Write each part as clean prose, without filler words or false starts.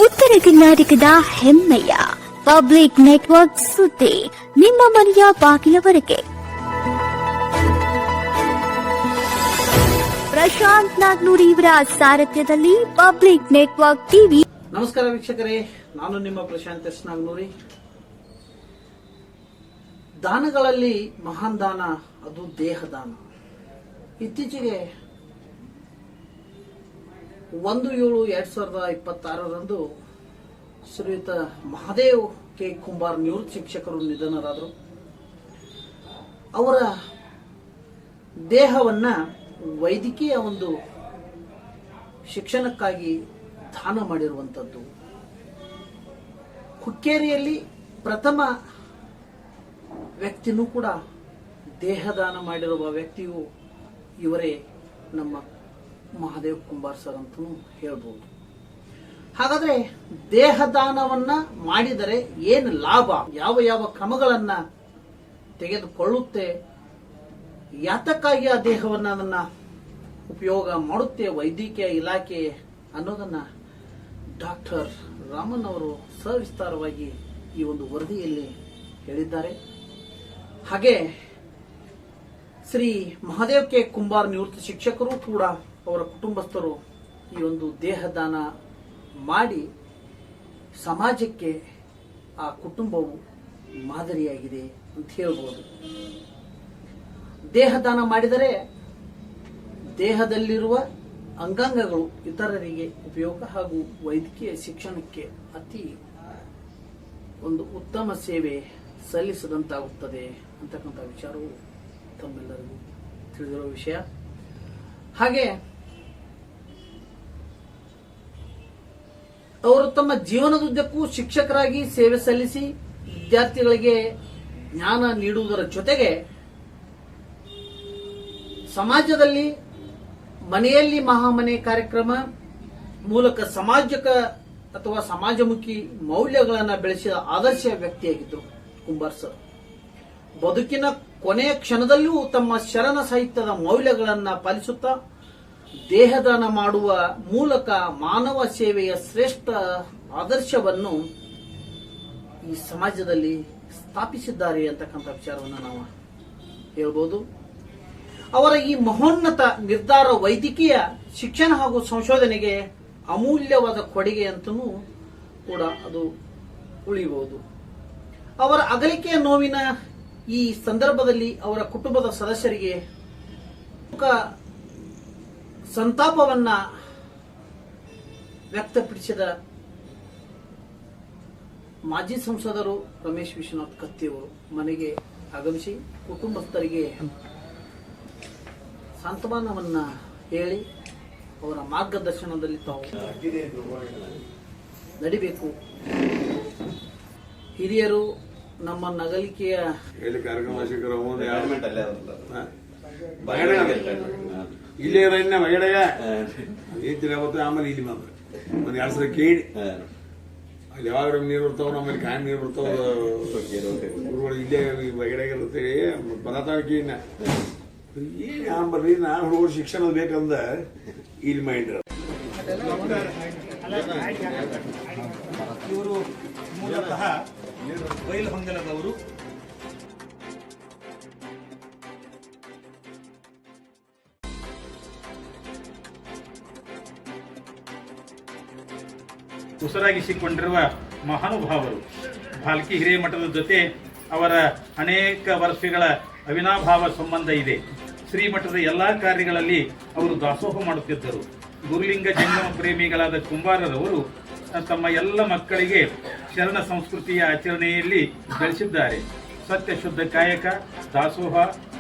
ಉತ್ತರ ಕರ್ನಾಟಕದ ಹೆಮ್ಮೆಯ ಪಬ್ಲಿಕ್ ನೆಟ್ವರ್ಕ್ ಸುದ್ದಿ ನಿಮ್ಮ ಮನೆಯ ಬಾಗಿಲವರೆಗೆ. ಪ್ರಶಾಂತ್ ನಾಗ್ನೂರಿ ಇವರ ಸಾರಥ್ಯದಲ್ಲಿ ಪಬ್ಲಿಕ್ ನೆಟ್ವರ್ಕ್ ಟಿವಿ. ನಮಸ್ಕಾರ ವೀಕ್ಷಕರೇ, ನಾನು ನಿಮ್ಮ ಪ್ರಶಾಂತ್ ಎಸ್ ನಾಗ್ನೂರಿ. ದಾನಗಳಲ್ಲಿ ಮಹಾನ್ ದಾನ ಅದು ದೇಹದಾನ. ಇತ್ತೀಚೆಗೆ 1/7/2026 ಶ್ರೀಯುತ ಮಹಾದೇವ್ ಕೆ ಕುಂಬಾರ್ ನಿವೃತ್ತ ಶಿಕ್ಷಕರು ನಿಧನರಾದರು. ಅವರ ದೇಹವನ್ನ ವೈದ್ಯಕೀಯ ಒಂದು ಶಿಕ್ಷಣಕ್ಕಾಗಿ ದಾನ ಮಾಡಿರುವಂಥದ್ದು. ಹುಕ್ಕೇರಿಯಲ್ಲಿ ಪ್ರಥಮ ವ್ಯಕ್ತಿನೂ ಕೂಡ ದೇಹದಾನ ಮಾಡಿರುವ ವ್ಯಕ್ತಿಯು ಇವರೇ, ನಮ್ಮ ಮಹಾದೇವ್ ಕುಂಬಾರ್ ಸರ್ ಅಂತಲೂ ಹೇಳ್ಬೋದು. ಹಾಗಾದ್ರೆ ದೇಹದಾನವನ್ನ ಮಾಡಿದರೆ ಏನು ಲಾಭ, ಯಾವ ಯಾವ ಕ್ರಮಗಳನ್ನ ತೆಗೆದುಕೊಳ್ಳುತ್ತೆ, ಯಾತಕ್ಕಾಗಿ ಆ ದೇಹವನ್ನ ಅದನ್ನ ಉಪಯೋಗ ಮಾಡುತ್ತೆ ವೈದ್ಯಕೀಯ ಇಲಾಖೆ ಅನ್ನೋದನ್ನ ಡಾಕ್ಟರ್ ರಾಮನ್ ಅವರು ಸವಿಸ್ತಾರವಾಗಿ ಈ ಒಂದು ವರದಿಯಲ್ಲಿ ಹೇಳಿದ್ದಾರೆ. ಹಾಗೆ ಶ್ರೀ ಮಹಾದೇವ್ ಕೆ ಕುಂಬಾರ್ ನಿವೃತ್ತ ಶಿಕ್ಷಕರು ಕೂಡ ಅವರ ಕುಟುಂಬಸ್ಥರು ಈ ಒಂದು ದೇಹದಾನ ಮಾಡಿ ಸಮಾಜಕ್ಕೆ ಆ ಕುಟುಂಬವು ಮಾದರಿಯಾಗಿದೆ ಅಂತ ಹೇಳ್ಬೋದು. ದೇಹದಾನ ಮಾಡಿದರೆ ದೇಹದಲ್ಲಿರುವ ಅಂಗಾಂಗಗಳು ಇತರರಿಗೆ ಉಪಯೋಗ ಹಾಗೂ ವೈದ್ಯಕೀಯ ಶಿಕ್ಷಣಕ್ಕೆ ಅತಿ ಒಂದು ಉತ್ತಮ ಸೇವೆ ಸಲ್ಲಿಸದಂತಾಗುತ್ತದೆ ಅಂತಕ್ಕಂಥ ವಿಚಾರವು ತಮ್ಮೆಲ್ಲರಿಗೂ ತಿಳಿದಿರುವ ವಿಷಯ. ಹಾಗೆ ಅವರು ತಮ್ಮ ಜೀವನದುದ್ದಕ್ಕೂ ಶಿಕ್ಷಕರಾಗಿ ಸೇವೆ ಸಲ್ಲಿಸಿ ವಿದ್ಯಾರ್ಥಿಗಳಿಗೆ ಜ್ಞಾನ ನೀಡುವುದರ ಜೊತೆಗೆ ಸಮಾಜದಲ್ಲಿ ಮನೆಯಲ್ಲಿ ಮಹಾಮನೆ ಕಾರ್ಯಕ್ರಮ ಮೂಲಕ ಸಮಾಜಕ ಅಥವಾ ಸಮಾಜಮುಖಿ ಮೌಲ್ಯಗಳನ್ನು ಬೆಳೆಸಿದ ಆದರ್ಶ ವ್ಯಕ್ತಿಯಾಗಿದ್ದರು ಕುಂಬಾರ್ ಸರ್. ಬದುಕಿನ ಕೊನೆಯ ಕ್ಷಣದಲ್ಲೂ ತಮ್ಮ ಶರಣ ಸಾಹಿತ್ಯದ ಮೌಲ್ಯಗಳನ್ನು ಪಾಲಿಸುತ್ತಾ ದೇಹದಾನ ಮಾಡುವ ಮೂಲಕ ಮಾನವ ಸೇವೆಯ ಶ್ರೇಷ್ಠ ಆದರ್ಶವನ್ನು ಈ ಸಮಾಜದಲ್ಲಿ ಸ್ಥಾಪಿಸಿದ್ದಾರೆ ಅಂತಕ್ಕಂಥ ವಿಚಾರವನ್ನು ನಾವು ಹೇಳ್ಬೋದು. ಅವರ ಈ ಮಹೋನ್ನತ ನಿರ್ಧಾರ ವೈದ್ಯಕೀಯ ಶಿಕ್ಷಣ ಹಾಗೂ ಸಂಶೋಧನೆಗೆ ಅಮೂಲ್ಯವಾದ ಕೊಡುಗೆ ಅಂತಲೂ ಕೂಡ ಅದು ಉಳಿಯಬಹುದು. ಅವರ ಅಗಲಿಕೆಯ ನೋವಿನ ಈ ಸಂದರ್ಭದಲ್ಲಿ ಅವರ ಕುಟುಂಬದ ಸದಸ್ಯರಿಗೆ ಸಂತಾಪವನ್ನ ವ್ಯಕ್ತಪಡಿಸಿದ ಮಾಜಿ ಸಂಸದರು ರಮೇಶ್ ವಿಶ್ವನಾಥ್ ಕತ್ತಿಯವರು ಮನೆಗೆ ಆಗಮಿಸಿ ಕುಟುಂಬಸ್ಥರಿಗೆ ಸಾಂತ್ವನವನ್ನ ಹೇಳಿ ಅವರ ಮಾರ್ಗದರ್ಶನದಲ್ಲಿ ತಾವು ನಡಿಬೇಕು. ಹಿರಿಯರು ನಮ್ಮ ನಗಲಿಕೆಯ ಇಲ್ಲೇ ಮಗಡೆಗ ಐತಿಲ್ಲ ಅವತ್ತು. ಆಮೇಲೆ ಇಲ್ಲಿ ಬಂದ್ರೆ ಒಂದು 2 ಸಲ ಕೇಳಿ ಅಲ್ಲಿ ಯಾವಾಗ ನೀರು ಬರ್ತಾವ, ನಮ್ಮಲ್ಲಿ ಕಾಯಂ ನೀರು ಬರ್ತಾವ. ಇಲ್ಲೇ ಮಗಡೆಗ ಇರ್ತೇಳಿ ಪದಾರ್ಥಕ್ಕೆ ಏನ್ ಬರ್ರಿ, ನಾನು ಹುಡುಗರು ಶಿಕ್ಷಣ ಬೇಕಂದ ಇಲ್ಲಿ ಮೈಂಡ್. ಇವರು ಮೂಲತಃ ಬೈಲಹೊಂಗಲದವರು. ಉಸಿರಾಗಿಸಿಕೊಂಡಿರುವ ಮಹಾನುಭಾವರು. ಭಾಲ್ಕಿ ಹಿರೇಮಠದ ಜೊತೆ ಅವರ ಅನೇಕ ವರ್ಷಗಳ ಅವಿನಾಭಾವ ಸಂಬಂಧ ಇದೆ. ಶ್ರೀಮಠದ ಎಲ್ಲಾ ಕಾರ್ಯಗಳಲ್ಲಿ ಅವರು ದಾಸೋಹ ಮಾಡುತ್ತಿದ್ದರು. ಗುರುಲಿಂಗ ಜಂಗಮ ಪ್ರೇಮಿಗಳಾದ ಕುಂಬಾರರವರು ತಮ್ಮ ಎಲ್ಲ ಮಕ್ಕಳಿಗೆ ಶರಣ ಸಂಸ್ಕೃತಿಯ ಆಚರಣೆಯಲ್ಲಿ ಬೆಳೆಸಿದ್ದಾರೆ. ಸತ್ಯ ಶುದ್ಧ ಕಾಯಕ, ದಾಸೋಹ,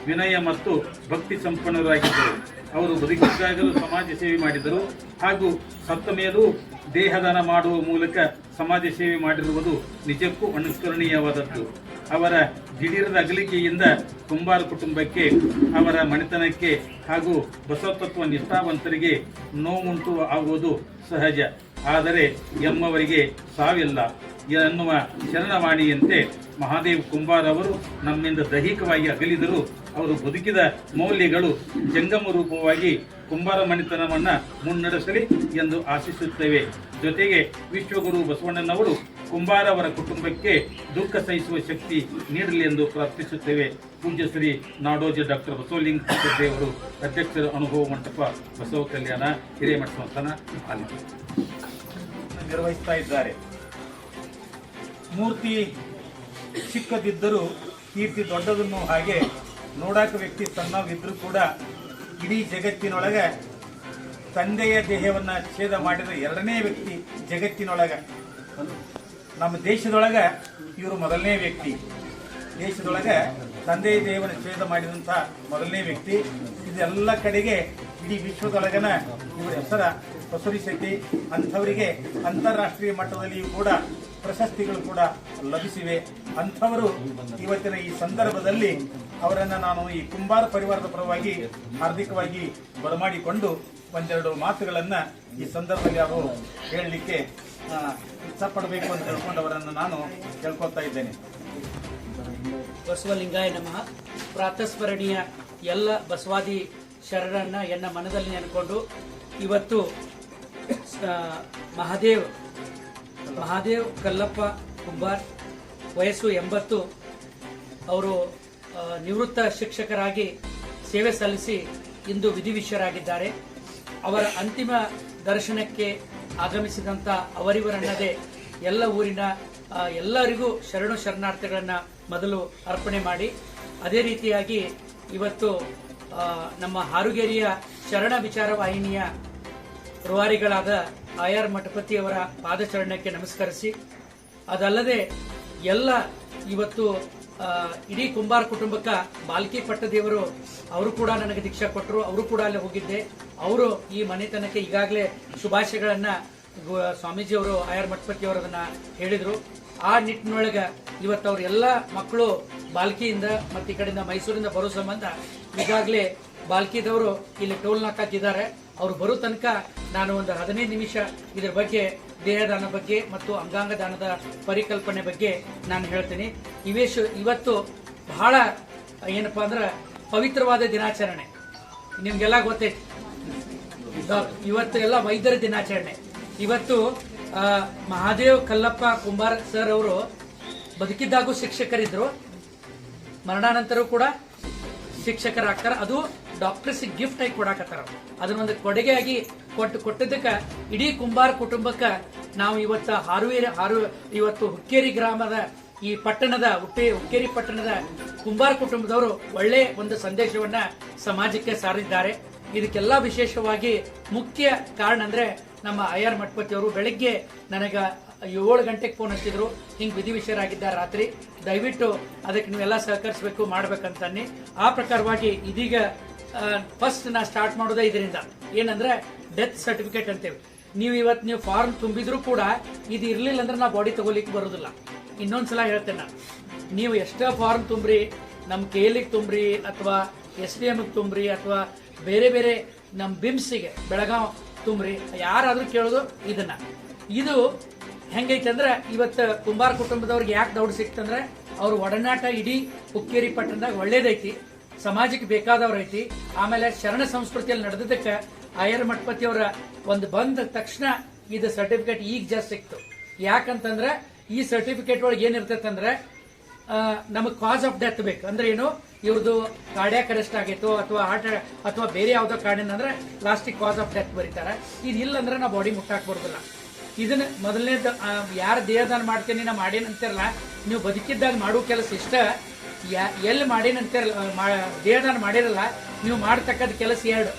ವಿನಯ ಮತ್ತು ಭಕ್ತಿ ಸಂಪನ್ನರಾಗಿದ್ದರು. ಅವರು ಬದುಕಿದ್ದಾಗಲೂ ಸಮಾಜ ಸೇವೆ ಮಾಡಿದರು ಹಾಗೂ ಸತ್ತ ಮೇಲೂ ದೇಹದಾನ ಮಾಡುವ ಮೂಲಕ ಸಮಾಜ ಸೇವೆ ಮಾಡಿರುವುದು ನಿಜಕ್ಕೂ ಅನುಕರಣೀಯವಾದದ್ದು. ಅವರ ದಿಢೀರದ ಅಗಲಿಕೆಯಿಂದ ಕುಂಬಾರ ಕುಟುಂಬಕ್ಕೆ, ಅವರ ಮನೆತನಕ್ಕೆ ಹಾಗೂ ಬಸವತತ್ವ ನಿಷ್ಠಾವಂತರಿಗೆ ನೋವುಂಟು ಆಗುವುದು ಸಹಜ. ಆದರೆ ಎಮ್ಮವರಿಗೆ ಸಾವಿಲ್ಲ ಎನ್ನುವ ಶರಣವಾಣಿಯಂತೆ ಮಹಾದೇವ್ ಕುಂಬಾರ್ ಅವರು ನಮ್ಮಿಂದ ದೈಹಿಕವಾಗಿ ಅಗಲಿದರು. ಅವರು ಬದುಕಿದ ಮೌಲ್ಯಗಳು ಜಂಗಮ ರೂಪವಾಗಿ ಕುಂಬಾರ ಮನೆತನವನ್ನ ಮುನ್ನಡೆಸಲಿ ಎಂದು ಆಶಿಸುತ್ತೇವೆ. ಜೊತೆಗೆ ವಿಶ್ವಗುರು ಬಸವಣ್ಣನವರು ಕುಂಬಾರ ಅವರ ಕುಟುಂಬಕ್ಕೆ ದುಃಖ ಸಹಿಸುವ ಶಕ್ತಿ ನೀಡಲಿ ಎಂದು ಪ್ರಾರ್ಥಿಸುತ್ತೇವೆ. ಪೂಜ್ಯ ಶ್ರೀ ನಾಡೋಜ ಡಾಕ್ಟರ್ ಬಸವಲಿಂಗ ಅವರು ಅಧ್ಯಕ್ಷರ ಅನುಭವ ಮಂಟಪ ಬಸವ ಕಲ್ಯಾಣ ಹಿರೇಮಠ ಸಂಸ್ಥಾನ ನಿರ್ವಹಿಸ್ತಾ ಇದ್ದಾರೆ. ಮೂರ್ತಿ ಚಿಕ್ಕದಿದ್ದರೂ ಕೀರ್ತಿ ದೊಡ್ಡದನ್ನು ಹಾಗೆ ನೋಡಾಕ ವ್ಯಕ್ತಿ ಸಣ್ಣವಿದ್ರೂ ಕೂಡ ಇಡೀ ಜಗತ್ತಿನೊಳಗೆ ತಂದೆಯ ದೇಹವನ್ನ ಛೇದ ಮಾಡಿದ ಎರಡನೇ ವ್ಯಕ್ತಿ ಜಗತ್ತಿನೊಳಗೆ. ನಮ್ಮ ದೇಶದೊಳಗೆ ಇವರು ಮೊದಲನೇ ವ್ಯಕ್ತಿ. ದೇಶದೊಳಗೆ ತಂದೆಯ ದೇಹವನ್ನು ಛೇದ ಮಾಡಿದಂಥ ಮೊದಲನೇ ವ್ಯಕ್ತಿ. ಇದೆಲ್ಲ ಕಡೆಗೆ ಇಡೀ ವಿಶ್ವದೊಳಗನ ಇವರ ಹೆಸರ ಪಸರಿಸೈತಿ. ಅಂಥವರಿಗೆ ಅಂತಾರಾಷ್ಟ್ರೀಯ ಮಟ್ಟದಲ್ಲಿಯೂ ಕೂಡ ಪ್ರಶಸ್ತಿಗಳು ಕೂಡ ಲಭಿಸಿವೆ. ಅಂಥವರು ಇವತ್ತಿನ ಈ ಸಂದರ್ಭದಲ್ಲಿ ಅವರನ್ನು ನಾನು ಈ ಕುಂಬಾರ ಪರಿವಾರದ ಪರವಾಗಿ ಹಾರ್ದಿಕವಾಗಿ ಬರಮಾಡಿಕೊಂಡು ಒಂದೆರಡು ಮಾತುಗಳನ್ನ ಈ ಸಂದರ್ಭದಲ್ಲಿ ಅವರು ಹೇಳಲಿಕ್ಕೆ ಇಷ್ಟಪಡಬೇಕು ಅಂತ ಹೇಳ್ಕೊಂಡು ಅವರನ್ನು ನಾನು ಕೇಳ್ಕೊಳ್ತಾ ಇದ್ದೇನೆ. ಬಸವಲಿಂಗಾಯ ನಮಃ. ಪ್ರಾತಸ್ಮರಣೀಯ ಎಲ್ಲ ಬಸವಾದಿ ಶರಣರನ್ನ ಎನ್ನ ಮನದಲ್ಲಿ ನೆನ್ಕೊಂಡು ಇವತ್ತು ಮಹಾದೇವ್ ಕಲ್ಲಪ್ಪ ಕುಂಬಾರ್ ವಯಸ್ಸು 80. ಅವರು ನಿವೃತ್ತ ಶಿಕ್ಷಕರಾಗಿ ಸೇವೆ ಸಲ್ಲಿಸಿ ಇಂದು ವಿಧಿವಿಷಯರಾಗಿದ್ದಾರೆ. ಅವರ ಅಂತಿಮ ದರ್ಶನಕ್ಕೆ ಆಗಮಿಸಿದಂತ ಅವರಿವರನ್ನದೇ ಎಲ್ಲ ಊರಿನ ಎಲ್ಲರಿಗೂ ಶರಣು ಶರಣಾರ್ಥಿಗಳನ್ನ ಮೊದಲು ಅರ್ಪಣೆ ಮಾಡಿ, ಅದೇ ರೀತಿಯಾಗಿ ಇವತ್ತು ನಮ್ಮ ಹಾರುಗೇರಿಯ ಶರಣ ವಿಚಾರ ವಾಹಿನಿಯ ರೂವಾರಿಗಳಾದ ಆರ್ ಮಠಪತಿಯವರ ಪಾದಚರಣಕ್ಕೆ ನಮಸ್ಕರಿಸಿ, ಅದಲ್ಲದೆ ಎಲ್ಲ ಇವತ್ತು ಇಡೀ ಕುಂಬಾರ ಕುಟುಂಬಕ್ಕೆ ಬಾಲ್ಕಿ ಪಟ್ಟದೇವರು ಅವರು ಕೂಡ ನನಗೆ ದೀಕ್ಷಾ ಕೊಟ್ಟರು. ಅವರು ಕೂಡ ಅಲ್ಲಿ ಹೋಗಿದ್ದೆ. ಅವರು ಈ ಮನೆತನಕ್ಕೆ ಈಗಾಗಲೇ ಶುಭಾಶಯಗಳನ್ನ ಸ್ವಾಮೀಜಿಯವರು ಆರ್ ಮಠಪತಿಯವರು ಅದನ್ನ ಹೇಳಿದ್ರು. ಆ ನಿಟ್ಟಿನೊಳಗೆ ಇವತ್ತು ಅವ್ರ ಎಲ್ಲ ಮಕ್ಕಳು ಬಾಲ್ಕಿಯಿಂದ ಮತ್ತೆ ಈ ಕಡೆಯಿಂದ ಮೈಸೂರಿಂದ ಬರೋ ಸಂಬಂಧ ಈಗಾಗಲೇ ಬಾಲ್ಕಿದವರು ಇಲ್ಲಿ ಟೋಲ್ ನಾಕಾಕಿದ್ದಾರೆ. ಅವ್ರು ಬರೋ ತನಕ ನಾನು ಒಂದು 15 ನಿಮಿಷ ಇದರ ಬಗ್ಗೆ ದೇಹದಾನ ಬಗ್ಗೆ ಮತ್ತು ಅಂಗಾಂಗ ದಾನದ ಪರಿಕಲ್ಪನೆ ಬಗ್ಗೆ ನಾನು ಹೇಳ್ತೀನಿ. ಇವತ್ತು ಬಹಳ ಏನಪ್ಪಾ ಅಂದ್ರೆ ಪವಿತ್ರವಾದ ದಿನಾಚರಣೆ. ನಿಮ್ಗೆಲ್ಲ ಗೊತ್ತೈತಿ, ಇವತ್ತು ಎಲ್ಲ ವೈದ್ಯರ ದಿನಾಚರಣೆ. ಇವತ್ತು ಮಹಾದೇವ್ ಕಲ್ಲಪ್ಪ ಕುಂಬಾರ್ ಸರ್ ಅವರು ಬದುಕಿದ್ದಾಗೂ ಶಿಕ್ಷಕರಿದ್ರು, ಮರಣಾನಂತರ ಕೂಡ ಶಿಕ್ಷಕರಾಗ್ತಾರ. ಅದು ಡಾಕ್ಟರ್ಸ್ ಗಿಫ್ಟ್ ಆಗಿ ಕೊಡಾಕತ್ತಾರ. ಅದನ್ನೊಂದು ಕೊಡುಗೆಯಾಗಿ ಕೊಟ್ಟಿದ್ದಕ್ಕೆ ಇಡೀ ಕುಂಬಾರ ಕುಟುಂಬಕ್ಕೆ ನಾವು ಇವತ್ತು ಹುಕ್ಕೇರಿ ಗ್ರಾಮದ ಈ ಪಟ್ಟಣದ ಹುಕ್ಕೇರಿ ಪಟ್ಟಣದ ಕುಂಬಾರ ಕುಟುಂಬದವರು ಒಳ್ಳೆ ಒಂದು ಸಂದೇಶವನ್ನ ಸಮಾಜಕ್ಕೆ ಸಾರಿದ್ದಾರೆ. ಇದಕ್ಕೆಲ್ಲ ವಿಶೇಷವಾಗಿ ಮುಖ್ಯ ಕಾರಣ ಅಂದ್ರೆ ನಮ್ಮ ಆರ್ ಮಠಪತಿ ಅವರು ಬೆಳಗ್ಗೆ ನನಗ 7 ಗಂಟೆಗೆ ಫೋನ್ ಹಚ್ಚಿದ್ರು, ಹಿಂಗ್ ವಿಧಿವಿಷಯರಾಗಿದ್ದಾರೆ ರಾತ್ರಿ, ದಯವಿಟ್ಟು ಅದಕ್ಕೆ ನೀವೆಲ್ಲ ಸಹಕರಿಸಬೇಕು ಮಾಡ್ಬೇಕಂತಾನೆ. ಆ ಪ್ರಕಾರವಾಗಿ ಇದೀಗ ಫಸ್ಟ್ ನಾ ಸ್ಟಾರ್ಟ್ ಮಾಡೋದೇ ಇದರಿಂದ ಏನಂದ್ರೆ ಡೆತ್ ಸರ್ಟಿಫಿಕೇಟ್ ಅಂತೇಳಿ. ನೀವು ಫಾರ್ಮ್ ತುಂಬಿದ್ರು ಕೂಡ ಇದು ಇರ್ಲಿಲ್ಲ ಅಂದ್ರೆ ನಾ ಬಾಡಿ ತಗೋಲಿಕ್ಕೆ ಬರೋದಿಲ್ಲ. ಇನ್ನೊಂದ್ಸಲ ಹೇಳ್ತೇನೆ ನಾನು, ನೀವು ಎಷ್ಟೇ ಫಾರ್ಮ್ ತುಂಬ್ರಿ, ನಮ್ KL ತುಂಬ್ರಿ ಅಥವಾ SDM ತುಂಬ್ರಿ ಅಥವಾ ಬೇರೆ ಬೇರೆ ನಮ್ ಬಿಮ್ಸ್ಗೆ ಬೆಳಗಾವ್ ತುಂಬ್ರಿ, ಯಾರಾದ್ರೂ ಕೇಳೋದು ಇದನ್ನ. ಇದು ಹೆಂಗೈತೆ ಅಂದ್ರೆ ಇವತ್ತು ಕುಂಬಾರ ಕುಟುಂಬದವ್ರಿಗೆ ಯಾಕೆ ದೌಡ್ ಸಿಕ್ತಂದ್ರೆ ಅವ್ರ ಒಡನಾಟ ಇಡೀ ಹುಕ್ಕೇರಿ ಪಟ್ಟಣದಾಗ ಒಳ್ಳೇದೈತಿ, ಸಮಾಜಕ್ಕೆ ಬೇಕಾದವ್ರ ಐತಿ. ಆಮೇಲೆ ಶರಣ ಸಂಸ್ಕೃತಿಯಲ್ಲಿ ನಡೆದಕ್ಕೆ ಆರ್ ಮಠಪತಿ ಅವರ ಒಂದು ಬಂದ ತಕ್ಷಣ ಇದು ಸರ್ಟಿಫಿಕೇಟ್ ಈಗ ಜಸ್ಟ್ ಸಿಕ್ತು. ಯಾಕಂತಂದ್ರೆ ಈ ಸರ್ಟಿಫಿಕೇಟ್ ಒಳಗೆ ಏನಿರ್ತೈತೆ ಅಂದ್ರೆ ನಮಗ್ ಕಾಸ್ ಆಫ್ ಡೆತ್ ಬೇಕು ಅಂದ್ರೆ ಏನು, ಇವ್ರದ್ದು ಕಾರ್ಡಿಯಾಕ್ ಅರೆಸ್ಟ್ ಆಗೈತೋ ಅಥವಾ ಹಾರ್ಟ್ ಅಥವಾ ಬೇರೆ ಯಾವ್ದೋ ಕಾರಣ ಅಂದ್ರೆ ಲಾಸ್ಟಿಗೆ ಕಾಸ್ ಆಫ್ ಡೆತ್ ಬರೀತಾರೆ. ಇದಿಲ್ಲ ಅಂದ್ರೆ ನಾ ಬಾಡಿ ಮುಟ್ಟಾಕ್ ಬರೋದಿಲ್ಲ. ಇದನ್ನ ಮೊದಲನೇದು ಯಾರು ದೇಹದಾನ ಮಾಡ್ತೀನಿ ನಾ ಮಾಡೇನಂತಿರಲ್ಲ, ನೀವು ಬದುಕಿದ್ದಾಗ ಮಾಡೋ ಕೆಲಸ ಇಷ್ಟ. ಎಲ್ಲಿ ಮಾಡೇನಂತಿರಲ್ಲ, ದೇಹದಾನ ಮಾಡಿರಲ್ಲ, ನೀವು ಮಾಡತಕ್ಕದ ಕೆಲಸ ಎರಡು.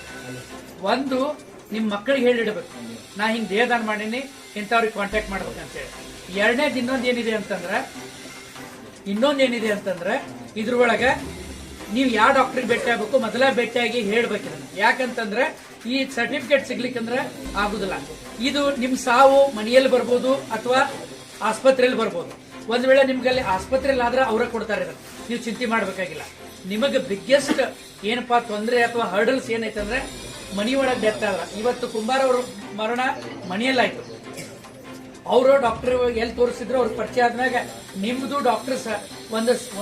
ಒಂದು, ನಿಮ್ಮ ಮಕ್ಕಳಿಗೆ ಹೇಳಿಡ್ಬೇಕು ನಾ ಹಿಂಗ್ ದೇಹದಾನ ಮಾಡೀನಿ, ಇಂಥವ್ರಿಗೆ ಕಾಂಟ್ಯಾಕ್ಟ್ ಮಾಡ್ಬೇಕಂತೇಳಿ. ಎರಡನೇದು ಇನ್ನೊಂದೇನಿದೆ ಅಂತಂದ್ರೆ ಇದ್ರೊಳಗೆ ನೀವು ಯಾವ ಡಾಕ್ಟರ್ಗೆ ಭೇಟಿ ಆಗ್ಬೇಕು ಮೊದಲ ಭೇಟಿಯಾಗಿ ಹೇಳ್ಬೇಕು. ಯಾಕಂತಂದ್ರೆ ಈ ಸರ್ಟಿಫಿಕೇಟ್ ಸಿಗ್ಲಿಕ್ಕಂದ್ರೆ ಆಗುದಿಲ್ಲ. ಇದು ನಿಮ್ ಸಾವು ಮನೆಯಲ್ಲಿ ಬರ್ಬೋದು ಅಥವಾ ಆಸ್ಪತ್ರೆಯಲ್ಲಿ ಬರ್ಬೋದು. ಒಂದ್ ವೇಳೆ ನಿಮ್ಗೆ ಅಲ್ಲಿ ಆಸ್ಪತ್ರೆಯಲ್ಲಿ ಆದ್ರೆ ಅವರೇ ಕೊಡ್ತಾರೆ, ನೀವು ಚಿಂತೆ ಮಾಡ್ಬೇಕಾಗಿಲ್ಲ. ನಿಮಗೆ ಬಿಗ್ಗೆಸ್ಟ್ ಏನಪ್ಪಾ ತೊಂದರೆ ಅಥವಾ ಹರ್ಡಲ್ಸ್ ಏನೈತಂದ್ರೆ ಮನೆಯೊಳಗೆ ಡೆತ್ ಆಗಲ್ಲ. ಇವತ್ತು ಕುಂಬಾರ ಅವ್ರ ಮರಣ ಮನೆಯಲ್ಲಾಯ್ತು, ಅವರು ಡಾಕ್ಟರ್ ಎಲ್ಲಿ ತೋರಿಸಿದ್ರು ಅವ್ರಿಗೆ ಪರಿಚಯ ಆದ್ಮೇಲೆ ನಿಮ್ದು ಡಾಕ್ಟರ್ಸ್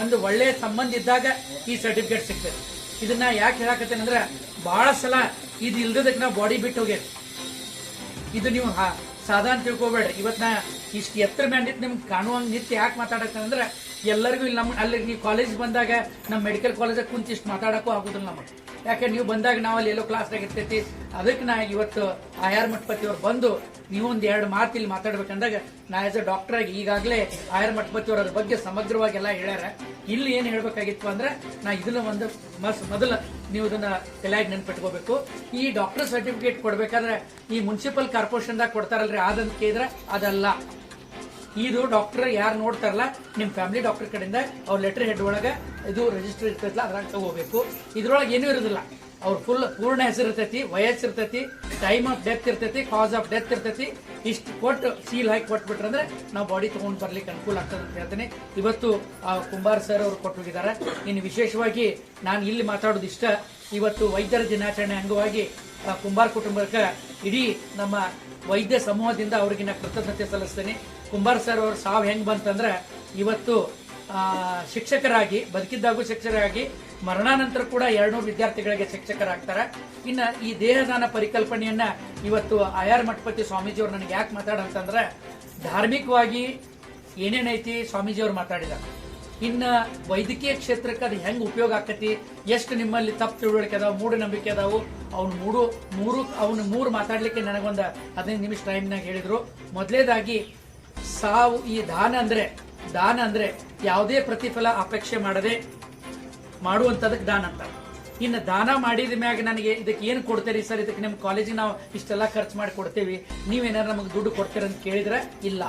ಒಂದು ಒಳ್ಳೆ ಸಂಬಂಧ ಇದ್ದಾಗ ಈ ಸರ್ಟಿಫಿಕೇಟ್ ಸಿಗ್ತದೆ. ಇದನ್ನ ಯಾಕೆ ಹೇಳಕತ್ತೇನೆ ಅಂದ್ರೆ ಬಹಳ ಸಲ ಇದು ಇಲ್ದದಕ್ಕೆ ನಾವು ಬಾಡಿ ಬಿಟ್ಟು ಹೋಗ್ಯಾರ. ಇದು ನೀವು ಸಾಧಾರಣ ತಿಳ್ಕೊಬೇಡ್ರಿ. ಇವತ್ತು ನಾ ಇಷ್ಟು ಎತ್ತರ ಮ್ಯಾಲ ನಿಂತು ನಿಮ್ಗೆ ಕಾಣುವಂಗೆ ನಿಂತು ಯಾಕೆ ಮಾತಾಡತ್ತಂದ್ರೆ ಎಲ್ಲರಿಗೂ ಇಲ್ಲಿ ನಮ್ಮ ಅಲ್ಲಿ ನೀವು ಕಾಲೇಜ್ ಬಂದಾಗ ನಮ್ಮ ಮೆಡಿಕಲ್ ಕಾಲೇಜಾಗ ಕುಂತು ಇಷ್ಟು ಮಾತಾಡೋಕ್ಕೂ ಆಗೋದಿಲ್ಲ ನಮಗೆ. ಯಾಕೆ ನೀವು ಬಂದಾಗ ನಾವು ಅಲ್ಲಿ ಎಲ್ಲೋ ಕ್ಲಾಸ್ನಾಗ ಇರ್ತೈತಿ. ಅದಕ್ಕೆ ನಾ ಇವತ್ತು ಆರ್ ಮಠಪತಿ ಅವ್ರು ಬಂದು ನೀವು ಒಂದು 2 ಮಾತು ಇಲ್ಲಿ ಮಾತಾಡ್ಬೇಕಂದಾಗ ನಾ ಆಸ್ ಅ ಡಾಕ್ಟರ್ ಆಗಿ ಈಗಾಗಲೇ ಆರ್ ಮಠಪತಿ ಅವ್ರ ಅದ್ರ ಬಗ್ಗೆ ಸಮಗ್ರವಾಗಿ ಎಲ್ಲ ಹೇಳ್ಯಾರ. ಇಲ್ಲಿ ಏನು ಹೇಳ್ಬೇಕಾಗಿತ್ತು ಅಂದ್ರೆ ನಾ ಇದನ್ನ ಒಂದು ಮೊದಲು ನೀವು ಇದನ್ನ ತಲೆಯಾಗಿ ನೆನ್ಪಿಟ್ಕೋಬೇಕು. ಈ ಡಾಕ್ಟರ್ ಸರ್ಟಿಫಿಕೇಟ್ ಕೊಡ್ಬೇಕಾದ್ರೆ ಈ ಮುನ್ಸಿಪಲ್ ಕಾರ್ಪೊರೇಷನ್ದಾಗ ಕೊಡ್ತಾರಲ್ರಿ ಅದಂತ ಕೇಳಿದ್ರೆ ಅದಲ್ಲ. ಇದು ಡಾಕ್ಟರ್ ಯಾರು ನೋಡ್ತಾರಲ್ಲ ನಿಮ್ ಫ್ಯಾಮಿಲಿ ಡಾಕ್ಟರ್ ಕಡೆಯಿಂದ ಅವ್ರ ಲೆಟರ್ ಹೆಡ್ ಒಳಗೆ ಇದು ರಿಜಿಸ್ಟರ್ ಇರ್ತೈತಲ್ಲ ಅದ್ರಾಗ ತಗೋಬೇಕು. ಇದ್ರೊಳಗೆ ಏನೂ ಇರೋದಿಲ್ಲ. ಅವ್ರ ಪೂರ್ಣ ಹೆಸರು ಇರ್ತೈತಿ, ವಯಸ್ಸು ಇರ್ತೈತಿ, ಟೈಮ್ ಆಫ್ ಡೆತ್ ಇರ್ತೈತಿ, ಕಾಸ್ ಆಫ್ ಡೆತ್ ಇರ್ತೈತಿ. ಇಷ್ಟು ಕೊಟ್ಟು ಸೀಲ್ ಹಾಕಿ ಕೊಟ್ಬಿಟ್ರಂದ್ರೆ ನಾವು ಬಾಡಿ ತಗೊಂಡ್ ಬರ್ಲಿಕ್ಕೆ ಅನುಕೂಲ ಆಗ್ತದೆ ಅಂತ ಹೇಳ್ತೇನೆ. ಇವತ್ತು ಕುಂಬಾರ್ ಸರ್ ಅವರು ಕೊಟ್ಟು ಹೋಗಿದ್ದಾರೆ. ಇನ್ನು ವಿಶೇಷವಾಗಿ ನಾನು ಇಲ್ಲಿ ಮಾತಾಡೋದು ಇಷ್ಟ. ಇವತ್ತು ವೈದ್ಯರ ದಿನಾಚರಣೆ ಅಂಗವಾಗಿ ಕುಂಬಾರ್ ಕುಟುಂಬಕ್ಕೆ ಇಡೀ ನಮ್ಮ ವೈದ್ಯ ಸಮೂಹದಿಂದ ಅವರಿಗೆ ನಾ ಕೃತಜ್ಞತೆ ಸಲ್ಲಿಸ್ತೇನೆ. ಕುಂಬಾರ್ ಸರ್ ಅವ್ರ ಸಾವು ಹೆಂಗ್ ಬಂತಂದ್ರೆ ಇವತ್ತು ಶಿಕ್ಷಕರಾಗಿ ಬದುಕಿದ್ದಾಗೂ ಶಿಕ್ಷಕರಾಗಿ ಮರಣಾನಂತರ ಕೂಡ 200 ವಿದ್ಯಾರ್ಥಿಗಳಿಗೆ ಶಿಕ್ಷಕರಾಗ್ತಾರೆ. ಇನ್ನ ಈ ದೇಹದಾನ ಪರಿಕಲ್ಪನೆಯನ್ನ ಇವತ್ತು ಆರ್ ಮಠಪತಿ ಸ್ವಾಮೀಜಿಯವ್ರು ನನಗೆ ಯಾಕೆ ಮಾತಾಡಂತಂದ್ರೆ ಧಾರ್ಮಿಕವಾಗಿ ಏನೇನೈತಿ ಸ್ವಾಮೀಜಿಯವ್ರು ಮಾತಾಡಿದಾರೆ. ಇನ್ನ ವೈದ್ಯಕೀಯ ಕ್ಷೇತ್ರಕ್ಕೆ ಅದು ಹೆಂಗ್ ಉಪಯೋಗ ಆಕತಿ, ಎಷ್ಟು ನಿಮ್ಮಲ್ಲಿ ತಪ್ಪು ತಿಳುವಳಿಕೆ ಅದಾವ, ಮೂಢನಂಬಿಕೆ ಅದಾವು, ಅವ್ನು ಮೂರು ಮಾತಾಡ್ಲಿಕ್ಕೆ ನನಗೊಂದು 15 ನಿಮಿಷ ಟೈಮ್ನಾಗ ಹೇಳಿದ್ರು. ಮೊದಲೇದಾಗಿ ಸಾವು ಈ ದಾನ ಅಂದ್ರೆ ಯಾವುದೇ ಪ್ರತಿಫಲ ಅಪೇಕ್ಷೆ ಮಾಡದೆ ಮಾಡುವಂತದಕ್ಕೆ ದಾನ ಅಂತ. ಇನ್ನು ದಾನ ಮಾಡಿದ ಮ್ಯಾಗ ನನಗೆ ಇದಕ್ಕೆ ಏನು ಕೊಡ್ತೀರಿ ಸರ್, ಇದಕ್ಕೆ ನಿಮ್ಮ ಕಾಲೇಜಿಗೆ ನಾವು ಇಷ್ಟೆಲ್ಲ ಖರ್ಚು ಮಾಡಿ ಕೊಡ್ತೇವಿ, ನೀವೇನಾರು ನಮಗೆ ದುಡ್ಡು ಕೊಡ್ತೀರಂತ ಕೇಳಿದ್ರೆ ಇಲ್ಲ.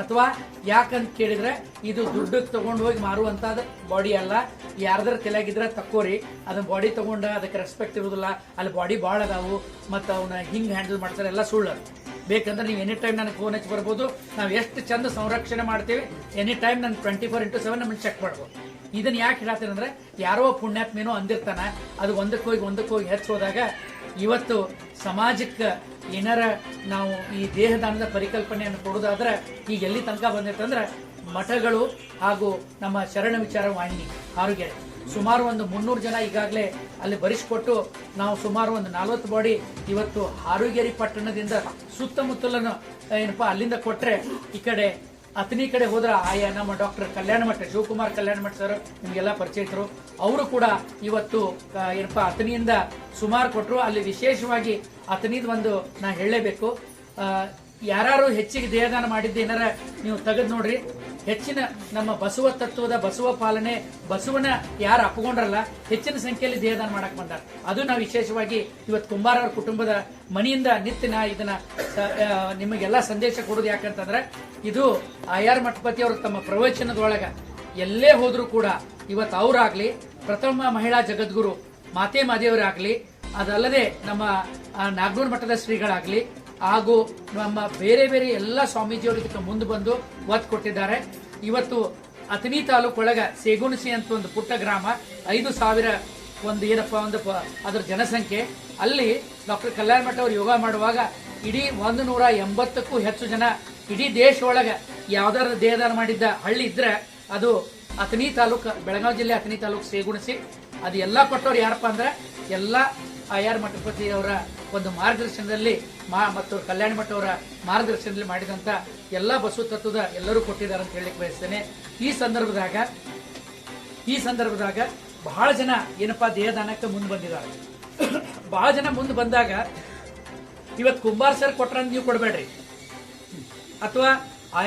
ಅಥವಾ ಯಾಕಂತ ಕೇಳಿದ್ರೆ ಇದು ದುಡ್ಡಕ್ಕೆ ತಗೊಂಡು ಹೋಗಿ ಮಾರುವಂತದ ಬಾಡಿ ಅಲ್ಲ. ಯಾರ್ದಾರ ತಲೆಯಾಗಿದ್ರೆ ತಕ್ಕೋರಿ, ಅದನ್ನ ಬಾಡಿ ತಗೊಂಡ ಅದಕ್ಕೆ ರೆಸ್ಪೆಕ್ಟ್ ಇರುವುದಿಲ್ಲ. ಅಲ್ಲಿ ಬಾಡಿ ಭಾಳ ಅದಾವು ಮತ್ತು ಅವನ್ನ ಹಿಂಗ್ ಹ್ಯಾಂಡಲ್ ಮಾಡ್ತಾರೆ, ಎಲ್ಲ ಸುಳ್ಳು. ಬೇಕಂದ್ರೆ ನೀವು ಎನಿ ಟೈಮ್ ನನಗೆ ಫೋನ್ ಹಚ್ಚಿ ಬರ್ಬೋದು. ನಾವು ಎಷ್ಟು ಚಂದ ಸಂರಕ್ಷಣೆ ಮಾಡ್ತೇವೆ, ಎನಿ ಟೈಮ್ ನಾನು 24x7 ನಮ್ಮನ್ನು ಚೆಕ್ ಮಾಡ್ಬೋದು. ಇದನ್ನ ಯಾಕೆ ಹೇಳ್ತೇನೆ ಅಂದ್ರೆ ಯಾರೋ ಪುಣ್ಯಾತ್ಮೇನೋ ಅಂದಿರ್ತಾನ, ಅದು ಒಂದಕ್ಕೆ ಹೋಗಿ ಹೆಚ್ಚೋದಾಗ ಇವತ್ತು ಸಮಾಜಕ್ಕೆ ಏನಾರ ನಾವು ಈ ದೇಹದಾನದ ಪರಿಕಲ್ಪನೆಯನ್ನು ಕೊಡೋದಾದ್ರೆ ಈಗ ಎಲ್ಲಿ ತನಕ ಬಂದಿರ್ತಂದ್ರೆ ಮಠಗಳು ಹಾಗೂ ನಮ್ಮ ಶರಣ ವಿಚಾರ ವಾಹಿನಿ ಆರೋಗ್ಯ ಸುಮಾರು ಒಂದು 300 ಜನ ಈಗಾಗಲೇ ಅಲ್ಲಿ ಬರಿಸಿಕೊಟ್ಟು ನಾವು ಸುಮಾರು ಒಂದು 40 ಬಾಡಿ ಇವತ್ತು ಹಾರುಗೇರಿ ಪಟ್ಟಣದಿಂದ ಸುತ್ತಮುತ್ತಲನ್ನು ಏನಪ್ಪಾ ಅಲ್ಲಿಂದ ಕೊಟ್ರೆ ಈ ಕಡೆ ಅತನಿ ಕಡೆ ಹೋದ್ರ ಆಯಾ ನಮ್ಮ ಡಾಕ್ಟರ್ ಕಲ್ಯಾಣ ಮಠ ಶಿವಕುಮಾರ್ ಕಲ್ಯಾಣ ಮಠ ಸರ್ ನಿಮ್ಗೆಲ್ಲ ಪರಿಚಯಿತರು. ಅವರು ಕೂಡ ಇವತ್ತು ಏನಪ್ಪಾ ಅತನಿಯಿಂದ ಸುಮಾರು ಕೊಟ್ಟರು. ಅಲ್ಲಿ ವಿಶೇಷವಾಗಿ ಅತನಿದ್ ಒಂದು ನಾ ಹೇಳಲೇಬೇಕು. ಯಾರು ಹೆಚ್ಚಿಗೆ ದೇಹದಾನ ಮಾಡಿದ್ದು ಏನಾರ ನೀವು ತೆಗೆದು ನೋಡ್ರಿ. ಹೆಚ್ಚಿನ ನಮ್ಮ ಬಸವ ತತ್ವದ ಬಸವ ಪಾಲನೆ ಬಸವನ ಯಾರು ಅಪ್ಪಗೊಂಡ್ರಲ್ಲ ಹೆಚ್ಚಿನ ಸಂಖ್ಯೆಯಲ್ಲಿ ದೇಹದಾನ ಮಾಡಕ್ ಬಂದಾರ. ಅದು ನಾವು ವಿಶೇಷವಾಗಿ ಇವತ್ತು ಕುಂಬಾರ ಅವ್ರ ಕುಟುಂಬದ ಮನೆಯಿಂದ ನಿತ್ಯ ಇದನ್ನ ನಿಮಗೆಲ್ಲ ಸಂದೇಶ ಕೊಡೋದು. ಯಾಕಂತಂದ್ರೆ ಇದು ಆರ್ ಮಠಪತಿ ಅವರು ತಮ್ಮ ಪ್ರವಚನದೊಳಗ ಎಲ್ಲೇ ಹೋದ್ರು ಕೂಡ ಇವತ್ತು ಅವರಾಗ್ಲಿ, ಪ್ರಥಮ ಮಹಿಳಾ ಜಗದ್ಗುರು ಮಾತೆ ಮಾದೇವರಾಗ್ಲಿ, ಅದಲ್ಲದೆ ನಮ್ಮ ನಾಗನೂರ್ ಮಠದ ಶ್ರೀಗಳಾಗ್ಲಿ ಹಾಗೂ ನಮ್ಮ ಬೇರೆ ಬೇರೆ ಎಲ್ಲ ಸ್ವಾಮೀಜಿಯವರು ಇದಕ್ಕೆ ಮುಂದೆ ಬಂದು ಒತ್ತು ಕೊಟ್ಟಿದ್ದಾರೆ. ಇವತ್ತು ಅತನಿ ತಾಲೂಕೊಳಗ ಸೇಗುಣಸಿ ಅಂತ ಒಂದು ಪುಟ್ಟ ಗ್ರಾಮ, 5,000 ಅದರ ಜನಸಂಖ್ಯೆ. ಅಲ್ಲಿ ಡಾಕ್ಟರ್ ಕಲ್ಯಾಣ ಮಠ ಅವರು ಯೋಗ ಮಾಡುವಾಗ ಇಡೀ 180ಕ್ಕೂ ಹೆಚ್ಚು ಜನ ಇಡೀ ದೇಶ ಒಳಗ ಯಾವ್ದಾರ ದೇಹದಾನ ಮಾಡಿದ್ದ ಹಳ್ಳಿ ಇದ್ರೆ ಅದು ಅತನಿ ತಾಲೂಕು, ಬೆಳಗಾವಿ ಜಿಲ್ಲೆ ಅತನಿ ತಾಲೂಕು ಸೇಗುಣಸಿ. ಅದು ಎಲ್ಲಾ ಕೊಟ್ಟವ್ರು ಯಾರಪ್ಪ ಅಂದ್ರೆ ಎಲ್ಲ ಆರ್ ಮಠಪತಿ ಅವರ ಒಂದು ಮಾರ್ಗದರ್ಶನದಲ್ಲಿ ಮತ್ತು ಕಲ್ಯಾಣ ಮಠ ಅವರ ಮಾರ್ಗದರ್ಶನದಲ್ಲಿ ಮಾಡಿದಂತ ಎಲ್ಲಾ ಬಸವ ತತ್ವದ ಎಲ್ಲರೂ ಕೊಟ್ಟಿದ್ದಾರೆ ಅಂತ ಹೇಳಲಿಕ್ಕೆ ಬಯಸ್ತೇನೆ. ಈ ಸಂದರ್ಭದಾಗ ಬಹಳ ಜನ ಏನಪ್ಪಾ ದೇಹದಾನಕ್ಕೆ ಮುಂದೆ ಬಂದಿದ್ದಾರೆ. ಬಹಳ ಜನ ಮುಂದೆ ಬಂದಾಗ ಇವತ್ತು ಕುಂಬಾರ್ ಸರ್ ಕೊಟ್ರ ನೀವು ಕೊಡಬೇಡ್ರಿ, ಅಥವಾ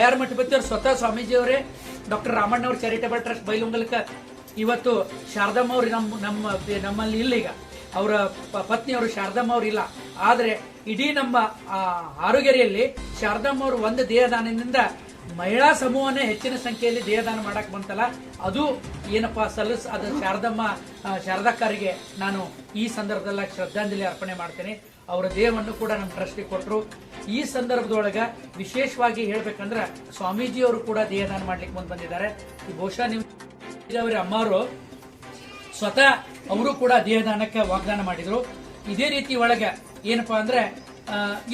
ಆರ್ ಮಠಪತಿ ಅವ್ರು ಸ್ವತಃ ಸ್ವಾಮೀಜಿಯವರೇ ಡಾಕ್ಟರ್ ರಾಮಣ್ಣ ಅವ್ರ ಚಾರಿಟೇಬಲ್ ಟ್ರಸ್ಟ್ ಬೈಲುಂಗಲಕ್ಕೆ ಇವತ್ತು ಶಾರದಮ್ಮ ಅವ್ರು ನಮ್ಮಲ್ಲಿ ಇಲ್ಲ. ಈಗ ಅವರ ಪತ್ನಿಯವರು ಶಾರದಮ್ಮ ಅವ್ರು ಇಲ್ಲ. ಆದ್ರೆ ಇಡೀ ನಮ್ಮ ಆರೋಗ್ಯರಿಯಲ್ಲಿ ಶಾರದಮ್ಮ ಅವರು ಒಂದು ದೇಹದಾನದಿಂದ ಮಹಿಳಾ ಸಮೂಹನೇ ಹೆಚ್ಚಿನ ಸಂಖ್ಯೆಯಲ್ಲಿ ದೇಹದಾನ ಮಾಡಕ್ ಬಂತಲ್ಲ, ಅದು ಏನಪ್ಪಾ ಅದು ಶಾರದಕ್ಕರಿಗೆ ನಾನು ಈ ಸಂದರ್ಭದಲ್ಲಿ ಶ್ರದ್ಧಾಂಜಲಿ ಅರ್ಪಣೆ ಮಾಡ್ತೇನೆ. ಅವರ ದೇಹವನ್ನು ಕೂಡ ನಮ್ಮ ಟ್ರಸ್ಟಿಗೆ ಕೊಟ್ಟರು. ಈ ಸಂದರ್ಭದೊಳಗ ವಿಶೇಷವಾಗಿ ಹೇಳ್ಬೇಕಂದ್ರೆ ಸ್ವಾಮೀಜಿಯವರು ಕೂಡ ದೇಹದಾನ ಮಾಡ್ಲಿಕ್ಕೆ ಮುಂದೆ ಬಂದಿದ್ದಾರೆ. ಈ ಬಹುಶಃ ನಿಮ್ಮ ಅಮ್ಮವರು ಸ್ವತಃ ಅವರು ಕೂಡ ದೇಹದಾನಕ್ಕೆ ವಾಗ್ದಾನ ಮಾಡಿದ್ರು. ಇದೇ ರೀತಿ ಒಳಗ ಏನಪ್ಪಾ ಅಂದ್ರೆ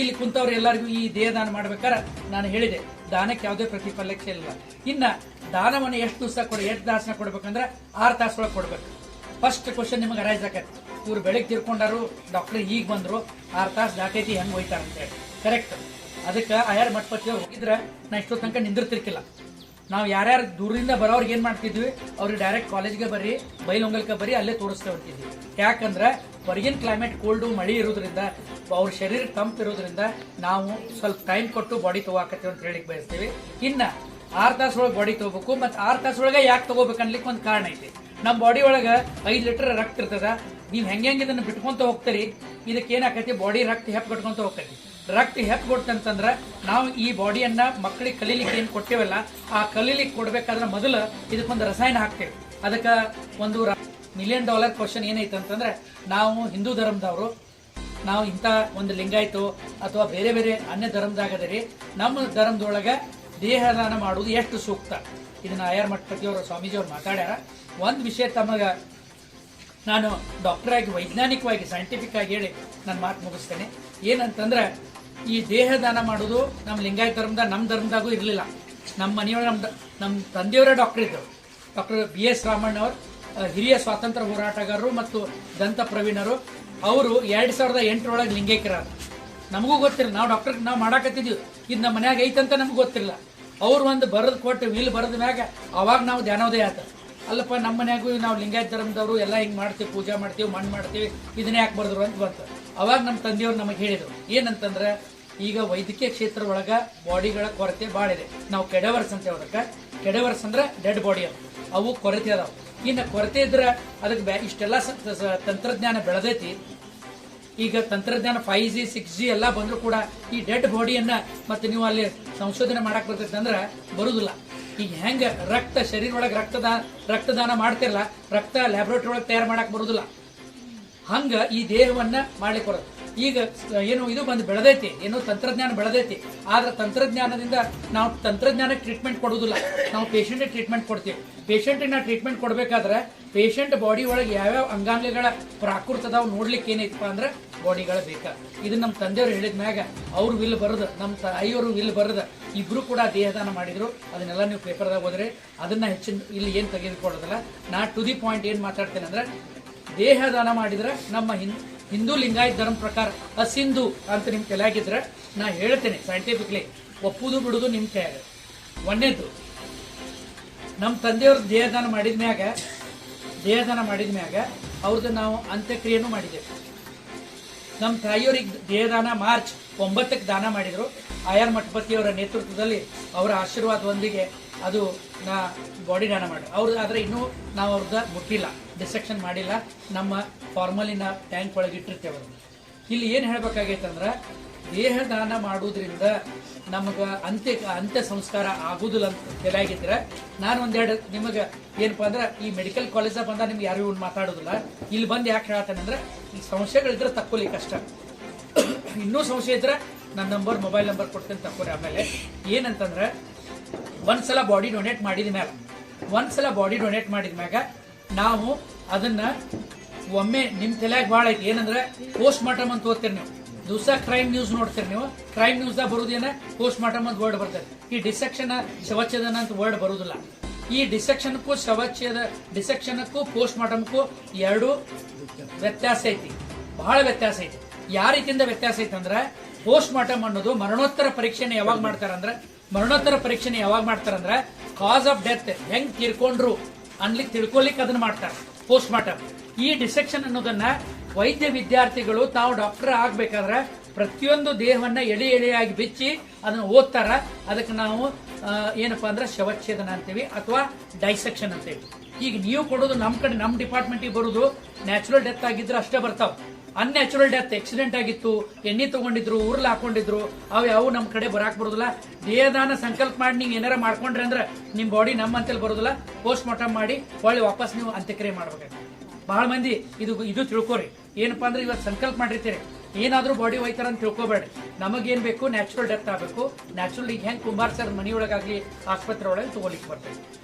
ಇಲ್ಲಿ ಕುಂತವ್ರು ಎಲ್ಲರಿಗೂ ಈ ದೇಹದಾನ ಮಾಡ್ಬೇಕಾದ್ರೆ ನಾನು ಹೇಳಿದೆ, ದಾನಕ್ಕೆ ಯಾವುದೇ ಪ್ರತಿಫಲಕ್ಕೆ ಇಲ್ಲ. ಇನ್ನ ದಾನವನ್ನು ಎಷ್ಟು ದಿವಸ ಎಷ್ಟು ತಾಸನ ಕೊಡ್ಬೇಕಂದ್ರೆ 6 ತಾಸೊಳಗೆ ಕೊಡ್ಬೇಕು. ಫಸ್ಟ್ ಕ್ವಶನ್ ನಿಮಗೆ ಅರೈಸ್ ಆಕೈತಿ, ಇವ್ರು ಬೆಳಗ್ಗೆ ತಿರ್ಕೊಂಡಾರು, ಡಾಕ್ಟರ್ ಈಗ ಬಂದ್ರು, 6 ತಾಸು ದಾಟೈತಿ, ಹೆಂಗ್ ಹೋಯ್ತಾರ ಅಂತ ಹೇಳಿ. ಕರೆಕ್ಟ್. ಅದಕ್ಕೆ ಆಯಾರ ಮಠಪತಿ ಅವ್ರು ಹೋಗಿದ್ರೆ ನಾ ಇಷ್ಟೋ ತನಕ ನಿಂದಿರ್ತಿರ್ಕಿಲ್ಲ. ನಾವು ಯಾರ್ಯಾರು ದೂರದಿಂದ ಬರೋರ್ಗೆ ಏನ್ ಮಾಡ್ತಿದ್ವಿ, ಅವ್ರಿಗೆ ಡೈರೆಕ್ಟ್ ಕಾಲೇಜ್ಗೆ ಬರ್ರಿ, ಬೈಲೊಂಗಲ್ಕ ಬರ್ರಿ, ಅಲ್ಲೇ ತೋರಿಸ್ತೇವೆ ಅಂತಿದ್ವಿ. ಯಾಕಂದ್ರೆ ಹೊರಗಿನ ಕ್ಲೈಮೇಟ್ ಕೋಲ್ಡು, ಮಳಿ ಇರೋದ್ರಿಂದ, ಅವ್ರ ಶರೀರ ತಂಪು ಇರೋದ್ರಿಂದ ನಾವು ಸ್ವಲ್ಪ ಟೈಮ್ ಕೊಟ್ಟು ಬಾಡಿ ತಗೋಕತ್ತೇವೆ ಅಂತ ಹೇಳಿಕ್ ಬಯಸ್ತೀವಿ. ಇನ್ನ 6 ತಾಸೊಳಗೆ ಬಾಡಿ ತಗೋಬೇಕು, ಮತ್ತೆ 6 ತಾಸೊಳಗೆ ಯಾಕೆ ತಗೋಬೇಕು ಅನ್ಲಿಕ್ಕೆ ಒಂದು ಕಾರಣ ಐತಿ. ನಮ್ಮ ಬಾಡಿ ಒಳಗ 5 ಲೀಟರ್ ರಕ್ತ ಇರ್ತದ. ನೀವು ಹೆಂಗೆ ಇದನ್ನ ಬಿಟ್ಕೊಂತ ಹೋಗ್ತೀರಿ, ಇದಕ್ಕೆ ಏನಾಕತಿ, ಬಾಡಿ ರಕ್ತ ಹೆಪ್ ಕಟ್ಕೊಂತ ಹೋಗ್ತೈತಿ. ರಕ್ತ ಹೆಪ್ ಕೊಡ್ತಂತಂದ್ರ ನಾವು ಈ ಬಾಡಿಯನ್ನ ಮಕ್ಕಳಿಗೆ ಕಲೀಲಿಕ್ಕೆ ಏನ್ ಕೊಟ್ಟೇವಲ್ಲ, ಆ ಕಲೀಲಿಕ್ಕೆ ಕೊಡ್ಬೇಕಾದ್ರೆ ಮೊದಲು ಇದಕ್ಕೊಂದು ರಸಾಯನ ಹಾಕ್ತೇವೆ. ಅದಕ್ಕೆ ಒಂದು $1 ಮಿಲಿಯನ್ ಕ್ವಶನ್ ಏನೈತೆ ಅಂತಂದ್ರೆ, ನಾವು ಹಿಂದೂ ಧರ್ಮದವರು, ನಾವು ಇಂಥ ಒಂದು ಲಿಂಗಾಯ್ತು ಅಥವಾ ಬೇರೆ ಬೇರೆ ಅನ್ಯ ಧರ್ಮದಾಗದರಿ, ನಮ್ಮ ಧರ್ಮದೊಳಗ ದೇಹದಾನ ಮಾಡುವುದು ಎಷ್ಟು ಸೂಕ್ತ, ಇದನ್ನ ಆಯಾರ್ ಮಠಪತಿಯವರು ಸ್ವಾಮೀಜಿಯವರು ಮಾತಾಡ್ಯಾರ. ಒಂದು ವಿಷಯ ತಮಗ ನಾನು ಡಾಕ್ಟರ್ ಆಗಿ ವೈಜ್ಞಾನಿಕವಾಗಿ ಸೈಂಟಿಫಿಕ್ ಆಗಿ ಹೇಳಿ ನನ್ನ ಮಾತು ಮುಗಿಸ್ತೇನೆ. ಏನಂತಂದ್ರೆ, ಈ ದೇಹದಾನ ಮಾಡುವುದು ನಮ್ಮ ಲಿಂಗಾಯತ ಧರ್ಮದಾಗ, ನಮ್ಮ ಧರ್ಮದಾಗೂ ಇರಲಿಲ್ಲ. ನಮ್ಮ ಮನೆಯೊಳಗೆ ನಮ್ಮ ತಂದೆಯವರೇ ಡಾಕ್ಟರ್ ಇದ್ದರು. ಡಾಕ್ಟರ್ BS ರಾಮಣ್ಣ ಅವರು ಹಿರಿಯ ಸ್ವಾತಂತ್ರ್ಯ ಹೋರಾಟಗಾರರು ಮತ್ತು ದಂತ ಪ್ರವೀಣರು. ಅವರು 2008 ಲಿಂಗೈಕ್ಯರಾದ. ನಮಗೂ ಗೊತ್ತಿಲ್ಲ, ನಾವು ಡಾಕ್ಟರ್ ನಾವು ಮಾಡಾಕತ್ತಿದ್ವಿ, ಇದು ನಮ್ಮ ಮನ್ಯಾಗ ಐತಂತ ನಮ್ಗೆ ಗೊತ್ತಿಲ್ಲ. ಅವ್ರು ಒಂದು ಬರೆದು ಕೊಟ್ಟು ವಿಲ್ ಬರೆದ ಮ್ಯಾಗ ಅವಾಗ ನಾವು ಧ್ಯಾನೋದಯ ಆತ. ಅಲ್ಲಪ್ಪ, ನಮ್ಮ ಮನ್ಯಾಗೂ ನಾವು ಲಿಂಗಾಯತ ಧರ್ಮದವರು ಎಲ್ಲ ಹಿಂಗೆ ಮಾಡ್ತೀವಿ, ಪೂಜೆ ಮಾಡ್ತೀವಿ, ಮಣ್ಣು ಮಾಡ್ತೀವಿ, ಇದನ್ನೇ ಯಾಕೆ ಬರೆದ್ರು ಅಂತ ಬಂತು. ಅವಾಗ ನಮ್ಮ ತಂದೆಯವ್ರು ನಮಗೆ ಹೇಳಿದರು ಏನಂತಂದ್ರೆ, ಈಗ ವೈದ್ಯಕೀಯ ಕ್ಷೇತ್ರ ಒಳಗ ಬಾಡಿಗಳ ಕೊರತೆ ಭಾಳ ಇದೆ. ನಾವು ಕೆಡವರ್ಸ್ ಅಂತ ಹೇಳೋದಕ್ಕೆ, ಕೆಡವರ್ಸ್ ಅಂದ್ರೆ ಡೆಡ್ ಬಾಡಿ ಅವು ಕೊರತೆ ಅದಾವ. ಇನ್ನು ಕೊರತೆ ಇದ್ರೆ ಅದಕ್ಕೆ ಇಷ್ಟೆಲ್ಲ ತಂತ್ರಜ್ಞಾನ ಬೆಳೆದೈತಿ. ಈಗ ತಂತ್ರಜ್ಞಾನ 5G 6G ಎಲ್ಲ ಬಂದ್ರು ಕೂಡ ಈ ಡೆಡ್ ಬಾಡಿಯನ್ನ ಮತ್ತೆ ನೀವು ಅಲ್ಲಿ ಸಂಶೋಧನೆ ಮಾಡಕ್ ಬರ್ತೈತೆ ಅಂದ್ರೆ ಬರುದಿಲ್ಲ. ಈಗ ಹೆಂಗ ರಕ್ತ ಶರೀರ ಒಳಗೆ ರಕ್ತದಾನ ಮಾಡ್ತಿರಲ್ಲ, ರಕ್ತ ಲ್ಯಾಬ್ರೋಟರಿ ಒಳಗೆ ತಯಾರು ಮಾಡಕ್ ಬರುದಿಲ್ಲ, ಹಂಗ ಈ ದೇಹವನ್ನ ಮಾಡ್ಲಿಕ್ಕೆ ಬರೋದು. ಈಗ ಏನು ಇದು ಬಂದು ಬೆಳೆದೈತಿ, ಏನೋ ತಂತ್ರಜ್ಞಾನ ಬೆಳೆದೈತಿ. ಆದ್ರೆ ತಂತ್ರಜ್ಞಾನದಿಂದ ನಾವು ತಂತ್ರಜ್ಞಾನಕ್ಕೆ ಟ್ರೀಟ್ಮೆಂಟ್ ಕೊಡುವುದಿಲ್ಲ, ನಾವು ಪೇಷಂಟ್ ಟ್ರೀಟ್ಮೆಂಟ್ ಕೊಡ್ತೀವಿ. ಪೇಷಂಟಿಗೆ ನಾವು ಟ್ರೀಟ್ಮೆಂಟ್ ಕೊಡ್ಬೇಕಾದ್ರೆ ಪೇಷಂಟ್ ಬಾಡಿ ಒಳಗೆ ಯಾವ್ಯಾವ ಅಂಗಾಂಗಗಳ ಪ್ರಾಕೃತ ಅದಾವ ನೋಡ್ಲಿಕ್ಕೆ ಏನೈತಪ್ಪ ಅಂದ್ರೆ ಬಾಡಿಗಳು ಬೇಕಾ. ಇದು ನಮ್ಮ ತಂದೆಯವರು ಹೇಳಿದ ಮ್ಯಾಗ ಅವ್ರು ವಿಲ್ ಬರೋದು, ನಮ್ಮ ತಾಯಿಯವರು ವಿಲ್ ಬರೋದು, ಇಬ್ರು ಕೂಡ ದೇಹದಾನ ಮಾಡಿದ್ರು. ಅದನ್ನೆಲ್ಲ ನೀವು ಪೇಪರ್ದಾಗ ಹೋದ್ರೆ ಅದನ್ನ ಹೆಚ್ಚಿನ ಇಲ್ಲಿ ಏನ್ ತೆಗೆದುಕೊಳ್ಳೋದಿಲ್ಲ. ನಾ ಟು ದಿ ಪಾಯಿಂಟ್ ಏನ್ ಮಾತಾಡ್ತೇನೆ ಅಂದ್ರೆ, ದೇಹದಾನ ಮಾಡಿದ್ರೆ ನಮ್ಮ ಹಿಂದೂ ಲಿಂಗಾಯತ ಧರ್ಮ ಪ್ರಕಾರ ಅಸಿಂಧು ಅಂತ ನಿಮ್ ತಲೆಯಾಗಿದ್ರೆ ನಾ ಹೇಳ್ತೇನೆ ಸೈಂಟಿಫಿಕ್ಲಿ, ಒಪ್ಪುದು ಬಿಡುದು ನಿಮ್ ಕೈಯಾಗ. ಒಂದೇದು, ನಮ್ಮ ತಂದೆಯವ್ರ ದೇಹದಾನ ಮಾಡಿದ ಮ್ಯಾಗ ಅವ್ರದ್ದು ನಾವು ಅಂತ್ಯಕ್ರಿಯೆನೂ ಮಾಡಿದ್ದೇವೆ. ನಮ್ಮ ತಾಯಿಯವ್ರಿಗೆ ದೇಹದಾನ ಮಾರ್ಚ್ 9ಕ್ಕೆ ದಾನ ಮಾಡಿದ್ರು. ಆಯಾರ್ ಮಠಪತಿಯವರ ನೇತೃತ್ವದಲ್ಲಿ ಅವರ ಆಶೀರ್ವಾದದೊಂದಿಗೆ ಅದು ನಾ ಬಾಡಿ ದಾನ ಮಾಡಿ ಅವ್ರು. ಆದ್ರೆ ಇನ್ನೂ ನಾವು ಅವ್ರದ್ದು ಮುಟ್ಟಿಲ್ಲ, ಡಿಸೆಕ್ಷನ್ ಮಾಡಿಲ್ಲ, ನಮ್ಮ ಫಾರ್ಮಲಿನ ಟ್ಯಾಂಕ್ ಒಳಗೆ ಇಟ್ಟಿರ್ತೇವೆ. ಇಲ್ಲಿ ಏನ್ ಹೇಳ್ಬೇಕಾಗೈತಂದ್ರ, ದೇಹದಾನ ಮಾಡುವುದರಿಂದ ನಮಗ ಅಂತ್ಯ ಸಂಸ್ಕಾರ ಆಗುದಿಲ್ಲ ಅಂತ ತಿಳಿಯಾಗಿದ್ರೆ, ನಾನು ಒಂದೆರಡು ನಿಮಗೆ ಏನಪ್ಪಾ ಅಂದ್ರೆ, ಈ ಮೆಡಿಕಲ್ ಕಾಲೇಜ್ ಬಂದ ನಿಮ್ಗೆ ಯಾರು ಮಾತಾಡೋದಿಲ್ಲ. ಇಲ್ಲಿ ಬಂದು ಯಾಕೆ ಹೇಳ್ತಾನೆ ಅಂದ್ರೆ, ಈ ಸಂಶಯಗಳಿದ್ರೆ ತಕ್ಕೊಲಿ ಕಷ್ಟ. ಇನ್ನೂ ಸಂಶಯ ಇದ್ರೆ ನನ್ನ ಮೊಬೈಲ್ ನಂಬರ್ ಕೊಡ್ತೇನೆ, ತಕ್ಕೋರಿ. ಆಮೇಲೆ ಏನಂತಂದ್ರೆ, ಒಂದ್ಸಲ ಬಾಡಿ ಡೊನೇಟ್ ಮಾಡಿದ ಮ್ಯಾಗ ನಾವು ಅದನ್ನ ಒಮ್ಮೆ ನಿಮ್ ತಲೆಯಾಗ ಭಾಳ ಐತಿ ಏನಂದ್ರೆ, ಪೋಸ್ಟ್ ಮಾರ್ಟಮ್ ಅಂತ ಓದ್ತೀರಿ ನೀವು, ದಿವಸ ಕ್ರೈಮ್ ನ್ಯೂಸ್ ನೋಡ್ತೀರಿ ನೀವು. ಕ್ರೈಮ್ ನ್ಯೂಸ್ ದಾಗ ಬರುದೇನ ಪೋಸ್ಟ್ ಮಾರ್ಟಮ್ ಅಂತ ವರ್ಡ್ ಬರ್ತದೆ. ಈ ಡಿಸೆಕ್ಷನ್ ಶವಚ್ಛೇದನ ಅಂತ ವರ್ಡ್ ಬರುದಿಲ್ಲ. ಈ ಡಿಸೆಕ್ಷನ್ಕ್ಕೂ ಡಿಸೆಕ್ಷನ್ಕ್ಕೂ ಪೋಸ್ಟ್ ಮಾರ್ಟಮ್ಕ್ಕೂ ಎರಡು ವ್ಯತ್ಯಾಸ ಐತಿ, ಬಹಳ ವ್ಯತ್ಯಾಸ ಐತಿ. ಯಾವ ರೀತಿಯಿಂದ ವ್ಯತ್ಯಾಸ ಐತಿ ಅಂದ್ರೆ, ಪೋಸ್ಟ್ ಮಾರ್ಟಮ್ ಅನ್ನೋದು ಮರಣೋತ್ತರ ಪರೀಕ್ಷೆನ ಯಾವಾಗ ಮಾಡ್ತಾರಂದ್ರೆ ಕಾಸ್ ಆಫ್ ಡೆತ್, ಹೆಂಗ್ ತೀರ್ಕೊಂಡ್ರು ಅನ್ಲಿಕ್ಕೆ ತಿಳ್ಕೊಲಿಕ್ಕೆ ಅದನ್ನ ಮಾಡ್ತಾರೆ ಪೋಸ್ಟ್ ಮಾರ್ಟಮ್. ಈ ಡಿಸೆಕ್ಷನ್ ಅನ್ನೋದನ್ನ ವೈದ್ಯ ವಿದ್ಯಾರ್ಥಿಗಳು ತಾವು ಡಾಕ್ಟರ್ ಆಗ್ಬೇಕಾದ್ರೆ ಪ್ರತಿಯೊಂದು ದೇಹವನ್ನ ಎಳೆಯಾಗಿ ಬಿಚ್ಚಿ ಅದನ್ನ ಓದ್ತಾರ. ಅದಕ್ಕೆ ನಾವು ಏನಪ್ಪಾ ಅಂದ್ರೆ ಶವಚ್ಛೇದನ ಅಂತೀವಿ ಅಥವಾ ಡೈಸೆಕ್ಷನ್ ಅಂತೇವಿ. ಈಗ ನೀವು ಕೊಡೋದು ನಮ್ಮ ಡಿಪಾರ್ಟ್ಮೆಂಟಿಗೆ ಬರೋದು ನ್ಯಾಚುರಲ್ ಡೆತ್ ಆಗಿದ್ರೆ ಅಷ್ಟೇ ಬರ್ತಾವ. ಅನ್ಯಾಚುರಲ್ ಡೆತ್, ಆಕ್ಸಿಡೆಂಟ್ ಆಗಿತ್ತು, ಎಣ್ಣೆ ತಗೊಂಡಿದ್ರು, ಉರ್ಲ್ ಹಾಕೊಂಡಿದ್ರು, ಅವು ನಮ್ಮ ಕಡೆ ಬರಾಕ್ ಬರೋದಿಲ್ಲ. ದೇಹದಾನ ಸಂಕಲ್ಪ ಮಾಡಿ ನೀವು ಏನಾರ ಮಾಡ್ಕೊಂಡ್ರಿ ಅಂದ್ರೆ ನಿಮ್ ಬಾಡಿ ನಮ್ಮ ಅಂತೇಳಿ ಬರೋದಿಲ್ಲ. ಪೋಸ್ಟ್ ಮಾರ್ಟಮ್ ಮಾಡಿ ಹೊಳ್ಳಿ ವಾಪಸ್ ನೀವು ಅಂತ್ಯಕ್ರಿಯೆ ಮಾಡ್ಬೇಕಾಗ್ತದೆ. ಬಹಳ ಮಂದಿ ಇದು ತಿಳ್ಕೊರಿ. ಏನಪ್ಪಾ ಅಂದ್ರೆ, ಇವತ್ತು ಸಂಕಲ್ಪ ಮಾಡಿರ್ತೀರಿ, ಏನಾದ್ರೂ ಬಾಡಿ ಹೋಯ್ತಾರ ಅಂತ ತಿಳ್ಕೊಬೇಡ್ರಿ. ನಮಗೇನ್ ಬೇಕು, ನ್ಯಾಚುರಲ್ ಡೆತ್ ಆಗಬೇಕು. ನ್ಯಾಚುರಲ್ ಈಗ ಹೆಂಗ್ ಕುಂಬಾರ್ ಸರ್ ಮನೆಯೊಳಗಾಗ್ಲಿ ಆಸ್ಪತ್ರೆ ಒಳಗೆ ತಗೊಲಿಕ್ಕೆ ಬರ್ತೇವೆ.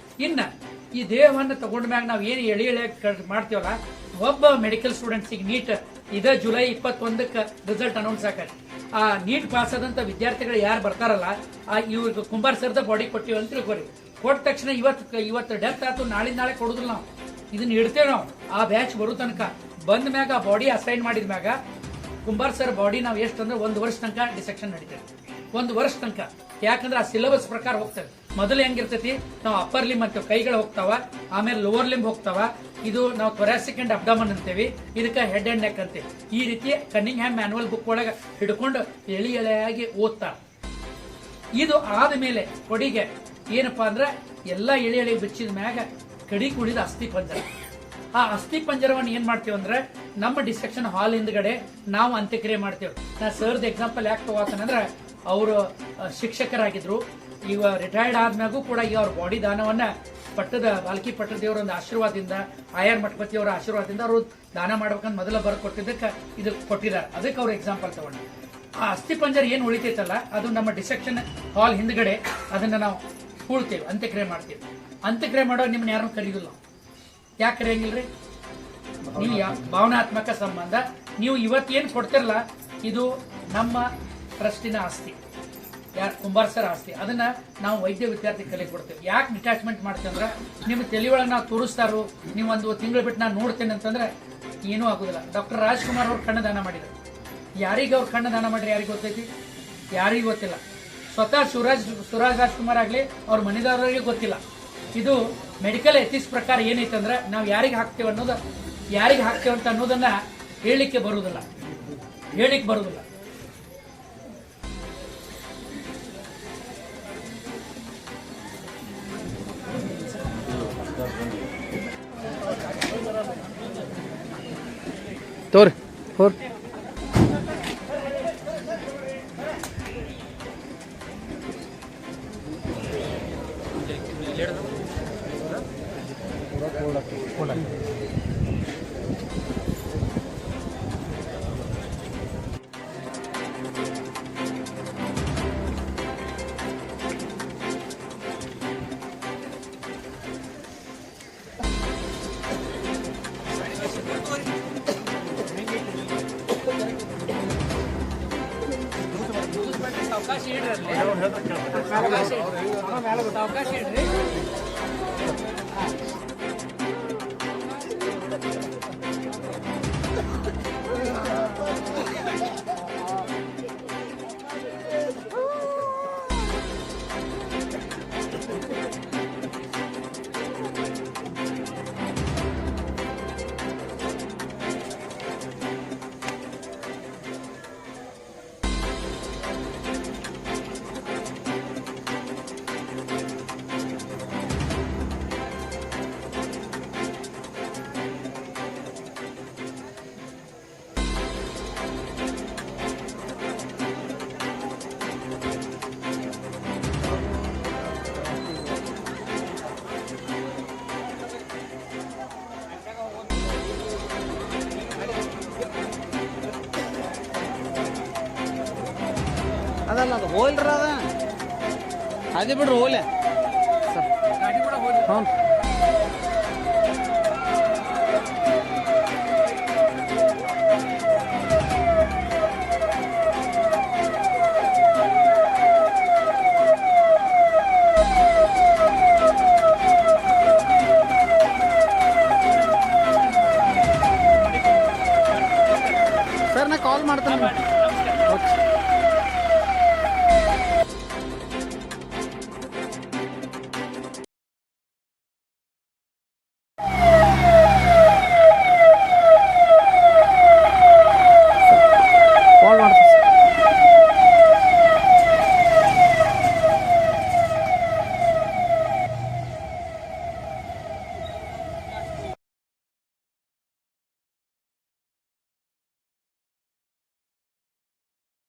ಇನ್ನ ಈ ದೇಹವನ್ನು ತಗೊಂಡ ಮ್ಯಾಗ ನಾವು ಏನು ಎಳಿ ಮಾಡ್ತೀವಲ್ಲ, ಒಬ್ಬ ಮೆಡಿಕಲ್ ಸ್ಟೂಡೆಂಟ್ಸಿಗೆ ನೀಟ್ ಜುಲೈ 21ಕ್ಕೆ ರಿಸಲ್ಟ್ ಅನೌನ್ಸ್ ಆಕೈತಿ. ಆ ನೀಟ್ ಪಾಸ್ ಆದಂತ ವಿದ್ಯಾರ್ಥಿಗಳು ಯಾರು ಬರ್ತಾರಲ್ಲ, ಇವ್ರಿಗೆ ಕುಂಬಾರ್ ಸರ್ದ ಬಾಡಿ ಕೊಟ್ಟಿವಿ ಅಂತ ತಿಳ್ಕೊರಿ. ಕೊಟ್ಟ ತಕ್ಷಣ ಇವತ್ತು ಡೆತ್ ಆಯ್ತು, ನಾಳೆ ಕೊಡುದಿಲ್ಲ ನಾವು. ಇದನ್ನ ಇಡ್ತೇವೆ ನಾವು ಆ ಬ್ಯಾಚ್ ಬರೋ ತನಕ. ಬಂದ ಮ್ಯಾಗ ಆ ಬಾಡಿ ಅಸೈನ್ ಮಾಡಿದ ಮ್ಯಾಗ ಕುಂಬಾರ್ ಸರ್ ಬಾಡಿ ನಾವು ಎಷ್ಟು ಅಂದ್ರೆ 1 ವರ್ಷ ತನಕ ಡಿಸೆಕ್ಷನ್ ನಡೀತೇವೆ. 1 ವರ್ಷ ತನಕ. ಯಾಕಂದ್ರೆ ಆ ಸಿಲೆಬಸ್ ಪ್ರಕಾರ ಹೋಗ್ತೇವೆ. ಮೊದಲು ಹೆಂಗಿರ್ತೈತಿ, ನಾವು ಅಪ್ಪರ್ ಲಿಂಬ್ ಅಂತೇವೆ, ಕೈಗಳು ಹೋಗ್ತಾವ, ಆಮೇಲೆ ಲೋವರ್ ಲಿಂಬ್ ಹೋಗ್ತಾವ. ಇದು ನಾವು ಥೊರಾಸಿಕ್ ಅಂಡ್ ಅಬ್ಡಮನ್ ಅಂತೇವಿ, ಇದಕ್ಕೆ ಹೆಡ್ ಅಂಡ್ ನೆಕ್ ಅಂತೇವಿ. ಈ ರೀತಿ ಕನ್ನಿಂಗ್ಹ್ಯಾಮ್ ಮ್ಯಾನ್ಯುವಲ್ ಬುಕ್ ಒಳಗೆ ಹಿಡ್ಕೊಂಡು ಎಳಿ ಎಳೆಯಾಗಿ ಓದ್ತಾರ. ಇದು ಆದ್ಮೇಲೆ ಕೊಡಿಗೆ ಏನಪ್ಪಾ ಅಂದ್ರೆ ಎಲ್ಲ ಎಳೆ ಎಳೆ ಬಿಚ್ಚಿದ ಮ್ಯಾಗ ಕಡಿ ಕುಡಿದ ಅಸ್ಥಿ ಪಂಜರ. ಆ ಅಸ್ಥಿ ಪಂಜರವನ್ನು ಏನ್ ಮಾಡ್ತೇವೆ ಅಂದ್ರೆ ನಮ್ಮ ಡಿಸೆಕ್ಷನ್ ಹಾಲ್ ಹಿಂದ್ಗಡೆ ನಾವು ಅಂತ್ಯಕ್ರಿಯೆ ಮಾಡ್ತೇವೆ. ನಾ ಸರ್ದ ಎಕ್ಸಾಂಪಲ್ ಯಾಕೆ ತಗೋತಾನಂದ್ರೆ ಅವರು ಶಿಕ್ಷಕರಾಗಿದ್ರು, ಈಗ ರಿಟೈರ್ಡ್ ಆದ್ಮ್ಯಾಗೂ ಕೂಡ ಈಗ ಅವ್ರ ಬಾಡಿ ದಾನವನ್ನ ಬಾಲ್ಕಿ ಪಟ್ಟದ ದೇವರ ಒಂದು ಆಶೀರ್ವಾದದಿಂದ, ಆರ್ ಮಠಪತಿ ಅವರ ಆಶೀರ್ವಾದದಿಂದ ಅವರು ದಾನ ಮಾಡ್ಬೇಕಂತ ಮೊದಲ ಬರ್ ಕೊಟ್ಟಿದ್ದಕ್ಕೆ ಇದು ಕೊಟ್ಟಿದ್ದಾರೆ. ಅದಕ್ಕೆ ಅವ್ರ ಎಕ್ಸಾಂಪಲ್ ತಗೊಂಡು ಆ ಅಸ್ಥಿ ಪಂಜರ ಏನ್ ಉಳಿತೈತಲ್ಲ ಅದು ನಮ್ಮ ಡಿಸೆಕ್ಷನ್ ಹಾಲ್ ಹಿಂದ್ಗಡೆ ಅದನ್ನ ನಾವು ಹೂಳ್ತೇವೆ, ಅಂತ್ಯಕ್ರಿಯೆ ಮಾಡ್ತೇವೆ. ಅಂತ್ಯಕ್ರಿಯೆ ಮಾಡೋ ನಿಮ್ನ ಯಾರನ್ನು ಕರೆಯುದಿಲ್ಲ. ಯಾಕೆ ಕರೆಯಂಗಿಲ್ರಿ? ನೀವು ಭಾವನಾತ್ಮಕ ಸಂಬಂಧ. ನೀವು ಇವತ್ತೇನು ಕೊಡ್ತಿರಲ್ಲ ಇದು ನಮ್ಮ ಟ್ರಸ್ಟಿನ ಆಸ್ತಿ, ಯಾರು ಕುಂಬಾರ್ ಸರ್ ಆಸ್ತಿ. ಅದನ್ನ ನಾವು ವೈದ್ಯ ವಿದ್ಯಾರ್ಥಿ ಕಲೆ ಕೊಡ್ತೇವೆ. ಯಾಕೆ ಡಿಟ್ಯಾಚ್ಮೆಂಟ್ ಮಾಡ್ತೇವೆ ಅಂದ್ರೆ ನಿಮ್ಮ ತಲೆ ಒಳಗೆ ನಾವು ತೋರಿಸ್ತಾರೋ, ನೀವು 1 ತಿಂಗಳು ಬಿಟ್ಟು ನಾನು ನೋಡ್ತೇನೆ ಅಂತಂದ್ರೆ ಏನೂ ಆಗುದಿಲ್ಲ. ಡಾಕ್ಟರ್ ರಾಜ್ಕುಮಾರ್ ಅವ್ರು ಕಣ್ಣು ದಾನ ಮಾಡಿದ್ರು. ಯಾರಿಗೆ ಅವ್ರು ಕಣ್ಣು ದಾನ ಮಾಡ್ರಿ ಯಾರಿಗೆ ಗೊತ್ತೈತಿ? ಯಾರಿಗೂ ಗೊತ್ತಿಲ್ಲ. ಸ್ವತಃ ಶಿವರಾಜ್ ರಾಜ್ಕುಮಾರ್ ಆಗ್ಲಿ ಅವ್ರ ಮನೆದಾರರಿಗೆ ಗೊತ್ತಿಲ್ಲ. ಇದು ಮೆಡಿಕಲ್ ಎಥಿಕ್ಸ್ ಪ್ರಕಾರ ಏನೈತೆ ಅಂದ್ರೆ ನಾವು ಯಾರಿಗೆ ಹಾಕ್ತೇವೆ ಅಂತ ಅನ್ನೋದನ್ನ ಹೇಳಲಿಕ್ಕೆ ಬರುವುದಿಲ್ಲ. ಅವಕಾಶ ಇಡ್ರಿ. ಅದಲ್ಲ ಅದು ಹೋಲ್ರ ಅದೇ ಬಿಡ್ರಿ ಹೋಲೆ. ಗಾಡಿ ಕೂಡ ಹೋಗಿ. ಹ್ಞೂ